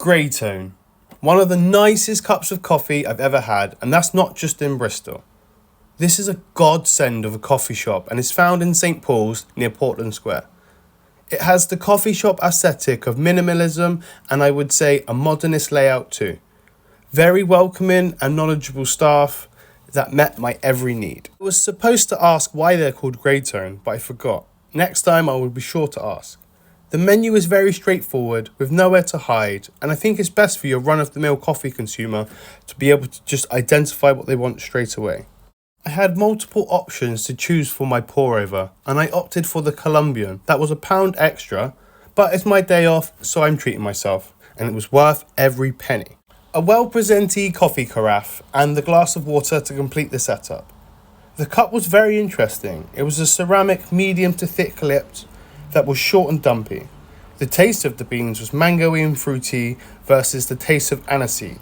Greytone. One of the nicest cups of coffee I've ever had, and that's not just in Bristol. This is a godsend of a coffee shop and is found in St Paul's near Portland Square. It has the coffee shop aesthetic of minimalism and I would say a modernist layout too. Very welcoming and knowledgeable staff that met my every need. I was supposed to ask why they're called Greytone, but I forgot. Next time I will be sure to ask. The menu is very straightforward with nowhere to hide, and I think it's best for your run-of-the-mill coffee consumer to be able to just identify what they want straight away. I had multiple options to choose for my pour over, and I opted for the Colombian. That was £1 extra, but it's my day off, so I'm treating myself, and it was worth every penny. A well-presented coffee carafe and the glass of water to complete the setup. The cup was very interesting. It was a ceramic medium to thick lipped that was short and dumpy. The taste of the beans was mangoey and fruity versus the taste of aniseed.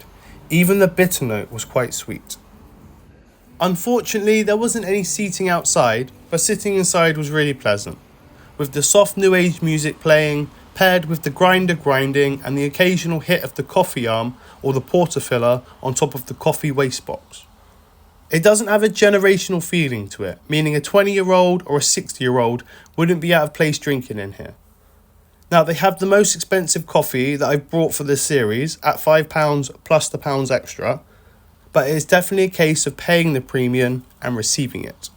Even the bitter note was quite sweet. Unfortunately, there wasn't any seating outside, but sitting inside was really pleasant, with the soft new age music playing, paired with the grinder grinding and the occasional hit of the coffee arm or the portafiller on top of the coffee waste box. It doesn't have a generational feeling to it, meaning a 20-year-old or a 60-year-old wouldn't be out of place drinking in here. Now, they have the most expensive coffee that I've brought for this series at £5 plus the pounds extra, but it is definitely a case of paying the premium and receiving it.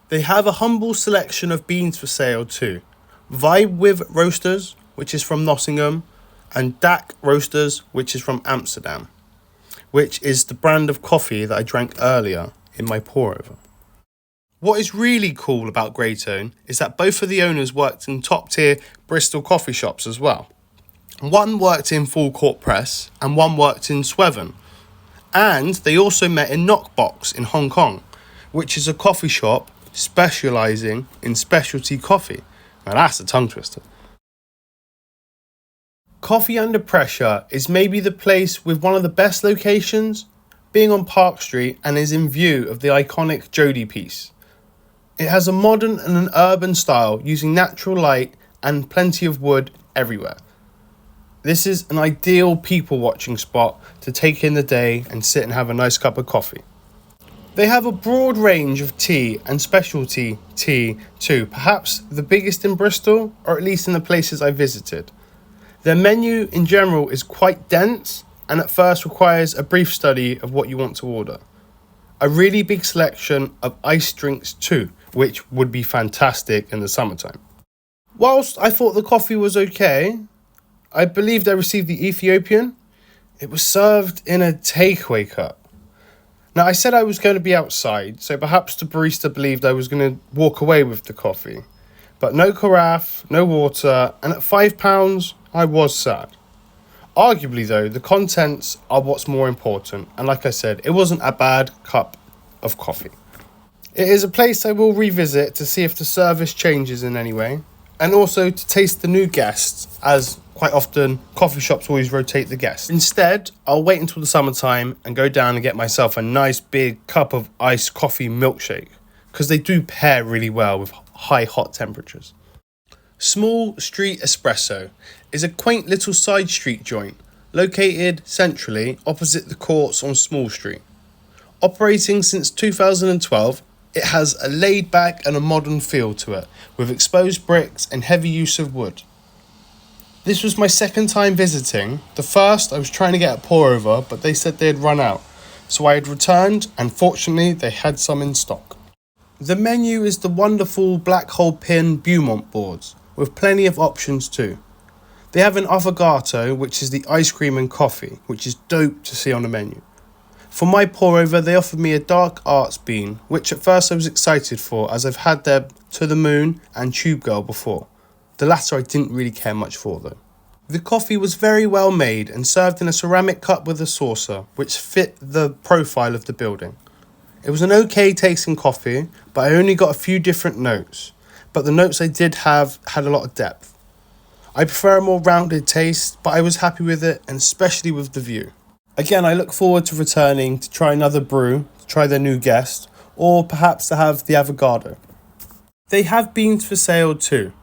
They have a humble selection of beans for sale too. Vibe with Roasters, which is from Nottingham, and Dak Roasters, which is from Amsterdam, which is the brand of coffee that I drank earlier in my pour over. What is really cool about Greytone is that both of the owners worked in top tier Bristol coffee shops as well. One worked in Full Court Press and one worked in Sweven. And they also met in Knockbox in Hong Kong, which is a coffee shop specialising in specialty coffee. Now that's a tongue twister. Coffee Under Pressure is maybe the place with one of the best locations, being on Park Street and is in view of the iconic Jodie piece. It has a modern and an urban style using natural light and plenty of wood everywhere. This is an ideal people watching spot to take in the day and sit and have a nice cup of coffee. They have a broad range of tea and specialty tea too, perhaps the biggest in Bristol, or at least in the places I visited. Their menu in general is quite dense and at first requires a brief study of what you want to order. A really big selection of iced drinks too, which would be fantastic in the summertime. Whilst I thought the coffee was okay, I believed I received the Ethiopian. It was served in a takeaway cup. Now, I said I was going to be outside, so perhaps the barista believed I was going to walk away with the coffee. But no carafe, no water, and at £5, I was sad. Arguably though, the contents are what's more important, and like I said, it wasn't a bad cup of coffee. It is a place I will revisit to see if the service changes in any way, and also to taste the new guests, as quite often coffee shops always rotate the guests. Instead, I'll wait until the summertime and go down and get myself a nice big cup of iced coffee milkshake, because they do pair really well with high hot temperatures. Small Street Espresso is a quaint little side street joint located centrally opposite the courts on Small Street. Operating since 2012, it has a laid back and a modern feel to it, with exposed bricks and heavy use of wood. This was my second time visiting. The first I was trying to get a pour over, but they said they had run out, so I had returned and fortunately they had some in stock. The menu is the wonderful black hole pin Beaumont boards, with plenty of options too. They have an affogato, which is the ice cream and coffee, which is dope to see on the menu. For my pour over, they offered me a dark arts bean, which at first I was excited for, as I've had their To the Moon and Tube Girl before. The latter I didn't really care much for though. The coffee was very well made and served in a ceramic cup with a saucer, which fit the profile of the building. It was an okay tasting coffee, but I only got a few different notes. But the notes I did have had a lot of depth. I prefer a more rounded taste, but I was happy with it, and especially with the view. Again, I look forward to returning to try another brew, to try their new guest, or perhaps to have the avocado. They have beans for sale too.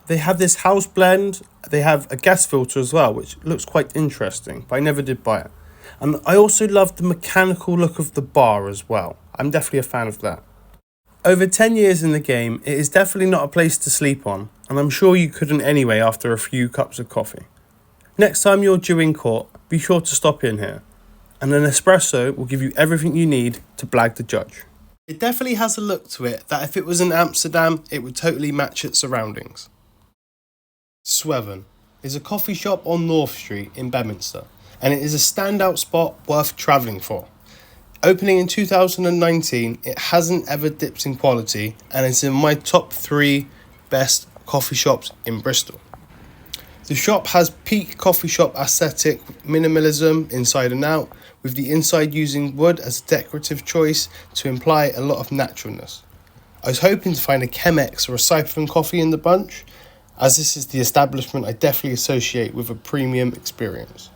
They have this house blend, they have a gas filter as well, which looks quite interesting, but I never did buy it. And I also love the mechanical look of the bar as well. I'm definitely a fan of that. Over 10 years in the game, it is definitely not a place to sleep on, and I'm sure you couldn't anyway after a few cups of coffee. Next time you're due in court, be sure to stop in here, and an espresso will give you everything you need to blag the judge. It definitely has a look to it that if it was in Amsterdam, it would totally match its surroundings. Sweven is a coffee shop on North Street in Bedminster, and it is a standout spot worth travelling for. Opening in 2019, it hasn't ever dipped in quality and is in my top 3 best coffee shops in Bristol. The shop has peak coffee shop aesthetic minimalism inside and out, with the inside using wood as a decorative choice to imply a lot of naturalness. I was hoping to find a Chemex or a siphon coffee in the bunch, as this is the establishment I definitely associate with a premium experience.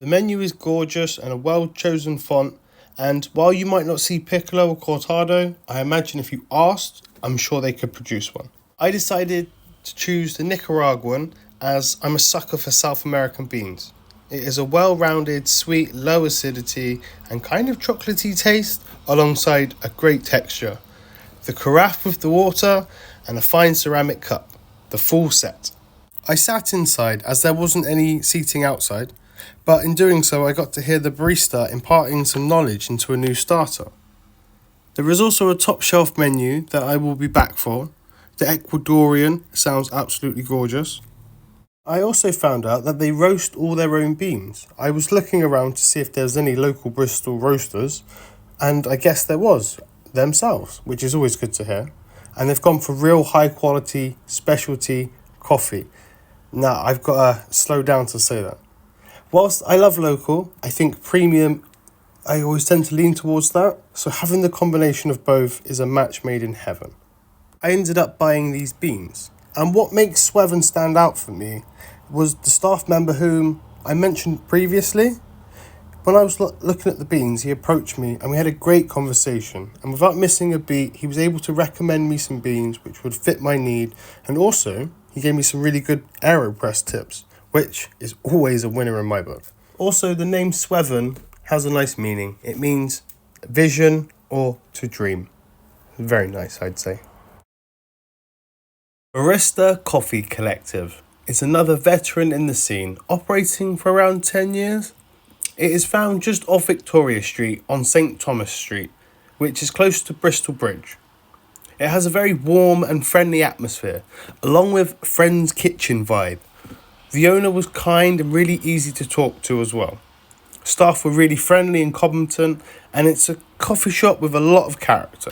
The menu is gorgeous and a well-chosen font, and while you might not see piccolo or cortado, I imagine if you asked, I'm sure they could produce one. I decided to choose the Nicaraguan as I'm a sucker for South American beans. It is a well-rounded, sweet, low acidity and kind of chocolatey taste alongside a great texture. The carafe with the water and a fine ceramic cup. The full set. I sat inside as there wasn't any seating outside, but in doing so I got to hear the barista imparting some knowledge into a new starter. There is also a top shelf menu that I will be back for. The Ecuadorian sounds absolutely gorgeous. I also found out that they roast all their own beans. I was looking around to see if there was any local Bristol roasters, and I guess there was themselves, which is always good to hear. And they've gone for real high quality specialty coffee. Now, I've got to slow down to say that. Whilst I love local, I think premium, I always tend to lean towards that. So having the combination of both is a match made in heaven. I ended up buying these beans. And what makes Sweven stand out for me was the staff member whom I mentioned previously. When I was looking at the beans, he approached me and we had a great conversation. And without missing a beat, he was able to recommend me some beans which would fit my need. And also, he gave me some really good AeroPress tips, which is always a winner in my book. Also, the name Sweven has a nice meaning. It means vision or to dream. Very nice, I'd say. Barista Coffee Collective is another veteran in the scene, operating for around 10 years. It is found just off Victoria Street on St Thomas Street, which is close to Bristol Bridge. It has a very warm and friendly atmosphere, along with Friend's Kitchen vibe. The owner was kind and really easy to talk to as well. Staff were really friendly and competent, and it's a coffee shop with a lot of character.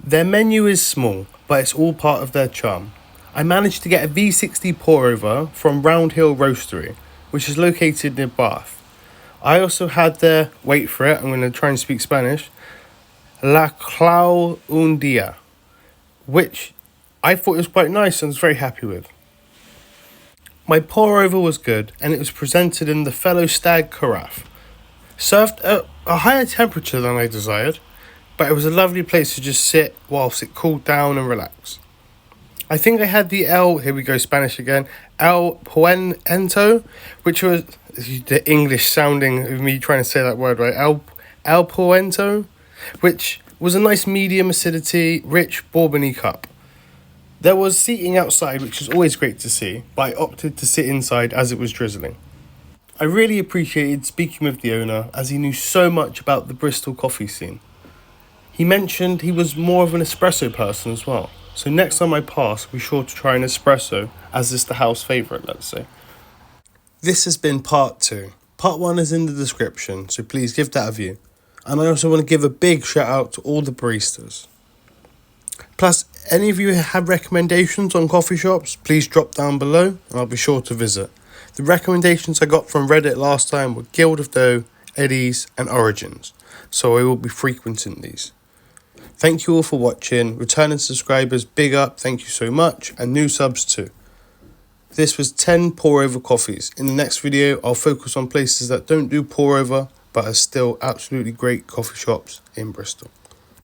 Their menu is small, but it's all part of their charm. I managed to get a V60 pour over from Round Hill Roastery, which is located near Bath. I also had their, wait for it, I'm going to try and speak Spanish, La Clau un Dia, which I thought was quite nice and was very happy with. My pour over was good and it was presented in the Fellow Stag carafe. Served at a higher temperature than I desired, but it was a lovely place to just sit whilst it cooled down and relax. I think I had the here we go Spanish again, El Puento, which was the English sounding of me trying to say that word right, El Puento, which was a nice medium acidity, rich bourbon-y cup. There was seating outside, which was always great to see, but I opted to sit inside as it was drizzling. I really appreciated speaking with the owner as he knew so much about the Bristol coffee scene. He mentioned he was more of an espresso person as well, so next time I pass, be sure to try an espresso, as it's the house favourite, let's say. This has been part 2. Part 1 is in the description, so please give that a view. And I also want to give a big shout out to all the baristas. Plus, any of you have recommendations on coffee shops, please drop down below and I'll be sure to visit. The recommendations I got from Reddit last time were Guild of Dough, Eddie's and Origins, so I will be frequenting these. Thank you all for watching. Returning subscribers, big up, thank you so much, and new subs too. This was 10 pour over coffees. In the next video, I'll focus on places that don't do pour over, but are still absolutely great coffee shops in Bristol.